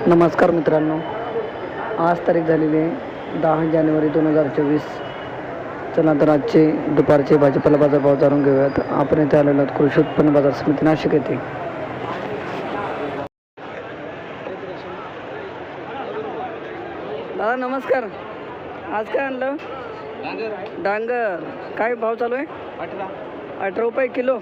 नमस्कार मित्रांनो, आज तारीख झालेली आहे 10 जानेवारी 2024. चला तर आजचे दुपारचे भाजीपाला बाजारभाव जाणून घेऊयात. आपण इथे आलेलो आहोत कृषी उत्पन्न बाजार समिती नाशिक येथे. दादा नमस्कार. आज काय आणलं? डांगर. काय भाव चालू आहे? 18 रुपये किलो.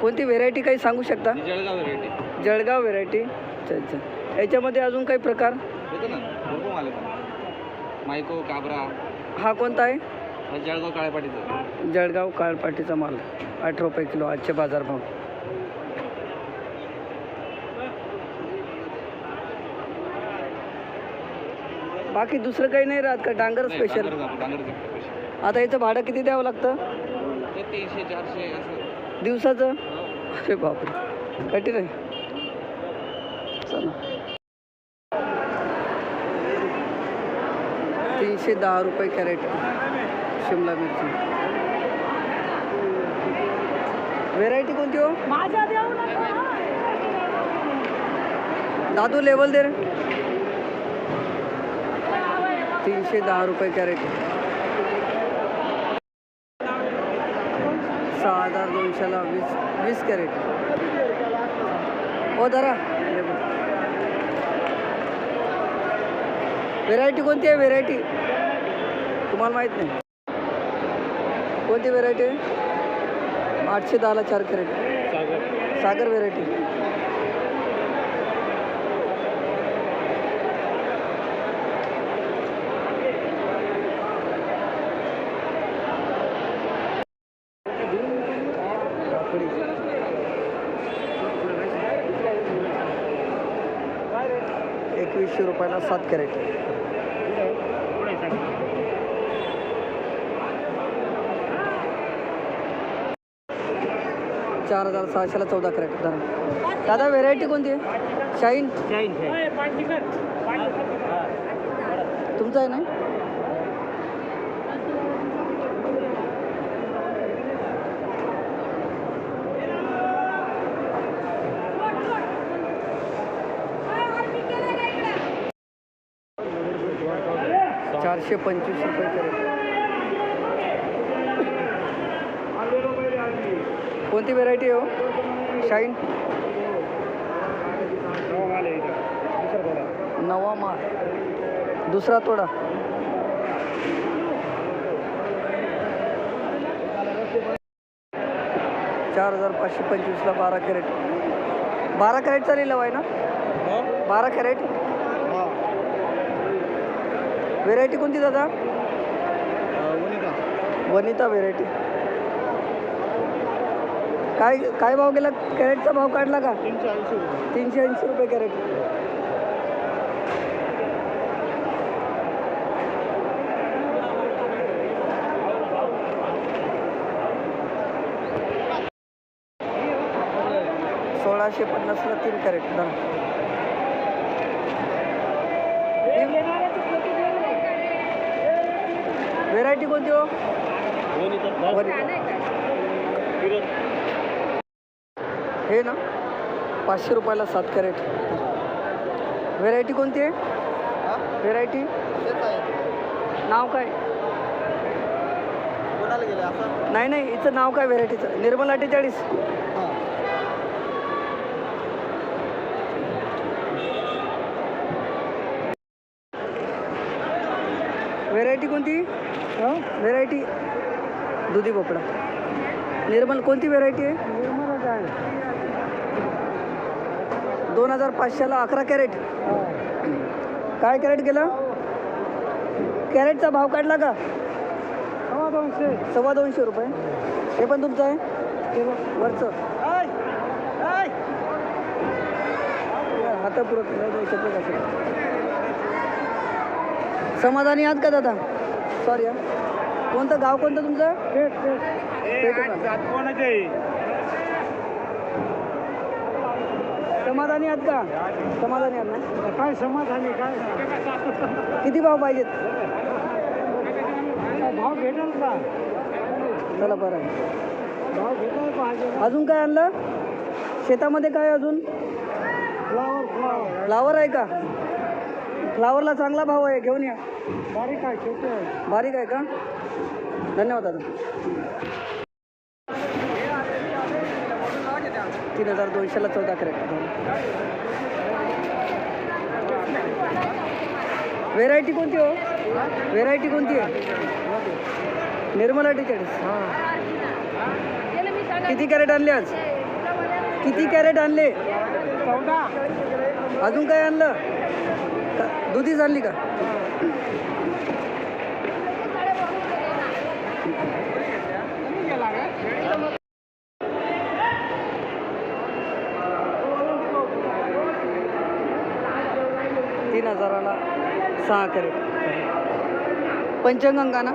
कोणती व्हेरायटी काही सांगू शकता? जळगाव व्हेरायटी. अच्छा अच्छा. याच्यामध्ये अजून काही प्रकार? मायको काबरा. हा कोणता आहे? जळगाव काळपाटीचा. जळगाव काळपाटीचा माल 18 रुपये किलो आजचे बाजारभाव. बाकी दुसरं काही नाही राहत का? डांगर स्पेशल. आता याचं भाडं किती द्यावं लागतं? 300-400 असं दिवसाचं. अरे बापरे, कठीण आहे. चला 310 रुपये कॅरेट शिमला मिरची. व्हेरायटी कोणती हो? दादू लेवल दे रे. 310 रुपये कॅरेट. 6200ला 20 कॅरेट. हो धरा. व्हेरायटी कोणती आहे? व्हेरायटी तुम्हाला माहीत नाही कोणती व्हेरायटी आहे? 810ला 4 कॅरेट. सागर व्हेरायटी. ₹2100 7 कॅरेट. ₹4600ला 14 कॅरेट. दादा व्हेरायटी कोणती आहे? शाईन. तुमचं आहे ना? ₹425 कॅरेट. कोणती व्हेरायटी हो? शाईन. नवा माल दुसरा तोडा. ₹4525ला 12 कॅरेट. 12 कॅरेट चालेल आहे ना? 12 कॅरेट. व्हेरायटी कोणती दादा? वनिता व्हेरायटी. काय भाव गेला? कॅरेटचा भाव काढला का? 380 रुपये कॅरेट. ₹1650ला 3 कॅरेट. व्हेरायटी कोणती हो? हे ना ₹500 7 कॅरेट. व्हेरायटी कोणती आहे? व्हेरायटी नाव काय? नाही हिचं नाव काय व्हेरायटीचं? निर्मल 48. व्हेरायटी कोणती? व्हेरायटी दुधी भोपळा. निर्मल कोणती व्हेरायटी आहे? 2500ला 11 कॅरेट. काय कॅरेट गेलं? कॅरेटचा भाव काढला का? ₹225 रुपये. हे पण तुमचं आहे वरचं? आता पुरत समाधानी आहात का दादा? सॉरी हा. कोणतं गाव कोणतं तुमचं? समाधानी आहात का? समाधानी आहात ना? काय समाधानी काय? किती भाव पाहिजेत? भाव भेटेल का? चला बरं आहे. भाव भेटायला पाहिजे. अजून काय आणलं शेतामध्ये? काय अजून? फ्लावर फ्लावर आहे का? फ्लावरला चांगला भाव आहे, घेऊन या. बारीक आहे छोटे आहे. बारीक आहे का? धन्यवाद दादा. 3200ला 14 कॅरेट. व्हेरायटी कोणती हो? व्हेरायटी कोणती आहे? निर्मला टिकेट्स. किती कॅरेट आणले आज? किती कॅरेट आणले? 14. अजून काय आणलं? दुधीच आणली का? तीन हजाराला 6 कॅरेट. पंचगंगा ना?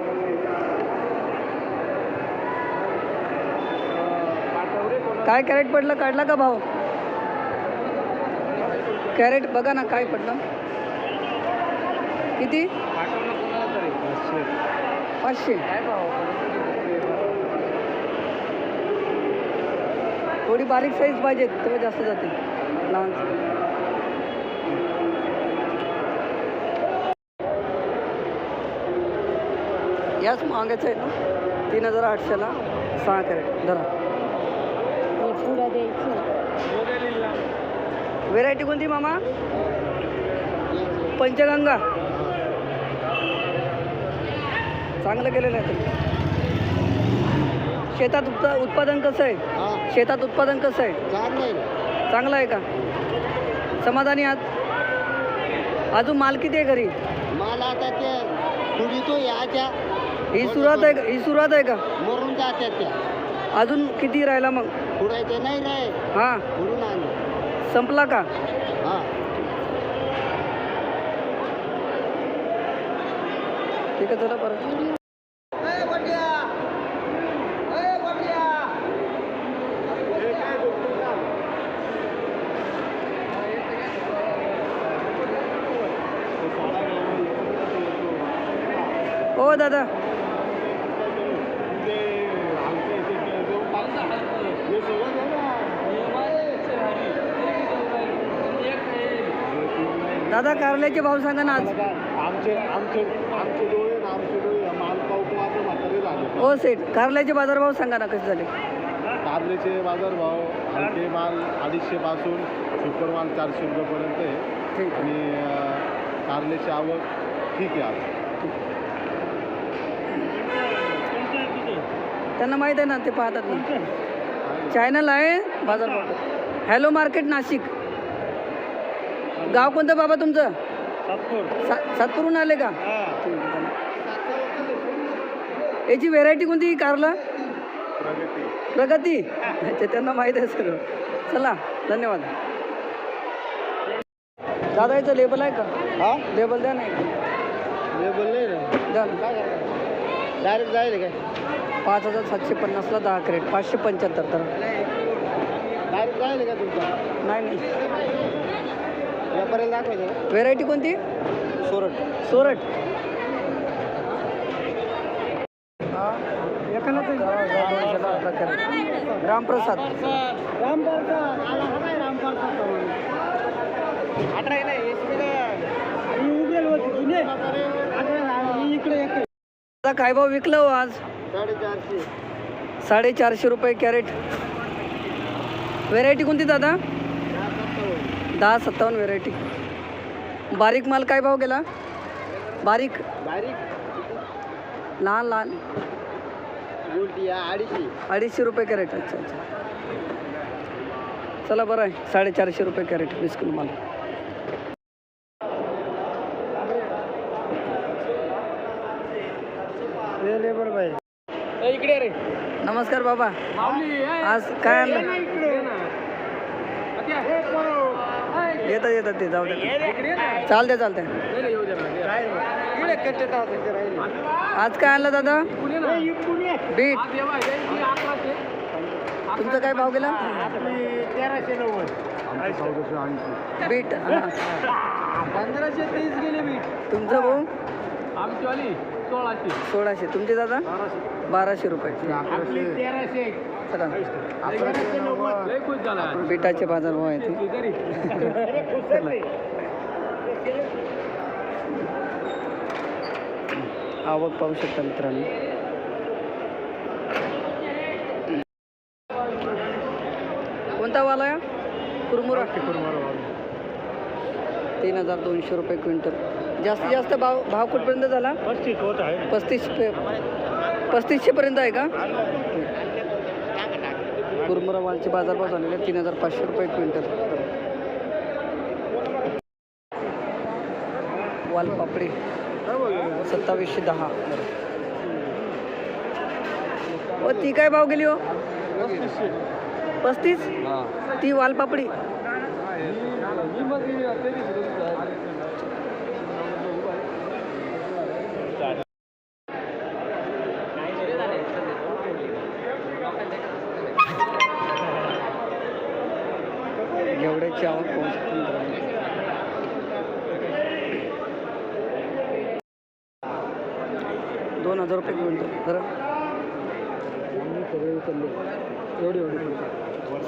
काय कॅरेट पडलं? काढला का भाव? कॅरेट बघा ना काय पडलं. किती? 500. थोडी बारीक साईज पाहिजे तेव्हा जास्त जाते. लहान याच महागाचं आहे ना. 3800ला 6 कॅरेट. धरा. व्हेरायटी कोणती मामा? पंचगंगा. चांगलं केलेलं आहे तुम्ही. शेतात उत्पादन कसं आहे? शेतात उत्पादन कसं आहे? चांगलं आहे का? समाधानी आहात? अजून माल किती आहे घरी? माल आता ते थोडी तो याच्या ही सुरुवात आहे का? ही सुरुवात आहे का? मरून जातात त्या. अजून किती राहिला मग? पुढायचे नाही रे. हां, पुढून आणले. संपला का? हां. ठीक आहे, चला परत. हो दादा. दादा कारल्याचे भाव सांगा ना आज. आमचे डोळे माल पाहतो आता म्हातारे झाले. हो सेठ, कारल्याचे बाजारभाव सांगा ना कसे झाले? कारल्याचे बाजारभाव हलके माल 250 पासून सुपर माल 400 रुपयेपर्यंत आहे. ठीक. आणि कारल्याची आवक ठीक आहे आज. त्यांना माहीत आहे ना, ते पाहतात ना. चॅनल आहे बाजारभाव. Hello market Nashik. गाव कोणतं बाबा तुमचं? सातपूरहून आले का? ठीक आहे, चालेल. याची व्हेरायटी कोणती कारला? प्रगती. अच्छा, त्यांना माहीत आहे सर्व. चला, धन्यवाद. दादा याचं लेबल आहे का? हा, लेबल द्या नाही. लेबल नाही ना. द्या. डायरेक्ट जाईल काय? 5750ला 10 कॅरेट. 575 तर डायरेक्ट जाईल का तुमचा? नाही नाही. व्यापाऱ्याला दाखवायचं. व्हेरायटी कोणती? सोरट. सोरट. रामप्रसाद. दादा काय भाव विकलं हो आज? 450. 450 रुपये कॅरेट. व्हेरायटी कोणती दादा? 1057 व्हेरायटी. बारीक माल काय भाव गेला? बारीक लहान लहान गोल्टी 250 रुपये कॅरेट. अच्छा अच्छा, चला बरं आहे. 450 रुपये कॅरेट 20 किलो माल. लेबर भाई इकडे रे. नमस्कार बाबा. आज काय आणलं? येतात येतात ते, जाऊ द्या. चालते. आज काय आणलं दादा? बीट. तुमचा काय भाव गेला? 1390. बीट. हां, 1530 गेले बीट. तुमचं भाऊ? आमचीवाली 1600. 1600. तुमचे दादा? 1200 रुपये. 1300. चला बीटाचे बाजारभाव आहेत चला. आवक पाहू शकता मित्रांनो. कोणता वाला आहे कुरमुरा? 3200 रुपये क्विंटल. जास्तीत जास्त भाव कुठपर्यंत झाला? 3500 पर्यंत आहे का? कुरमुरा मालचे बाजारभाव झालेले 3500 रुपये क्विंटल. वालपापडी 2710. व ती काय भाव गेली हो? 35. ती वालपापडी एवढ्याची आवक पाहू शकतो मित्रांनो. 2000 रुपये क्विंटल. बरं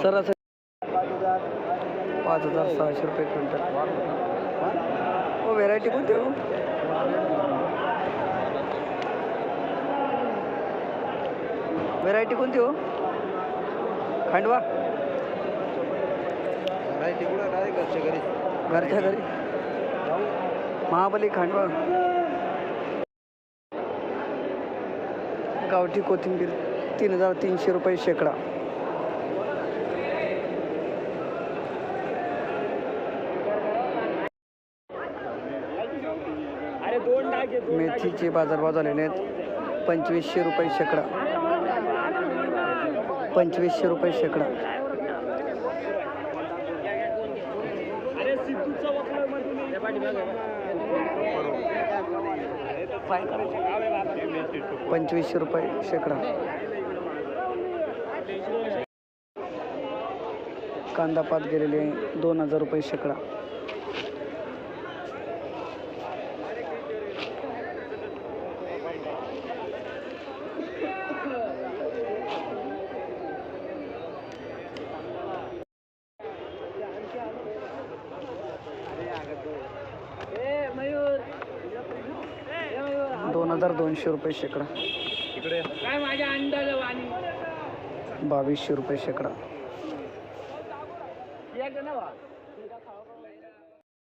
सरासरी 5600 रुपये क्विंटल. हो व्हेरायटी कोणती हो? व्हेरायटी कोणती हो? खांडवा घरच्या घरी महाबली खांडवा. गावठी कोथिंबीर 3300 रुपये शेकडा. मेथीचे बाजारभाव झालेले आहेत 2500 रुपये शेकडा. 2500 रुपये शेकडा. ₹2500 शेकडा. कांदा पात गेलेले 2000 रुपये शेकडा. ₹2200 शेकडा. 2200 शेकडा.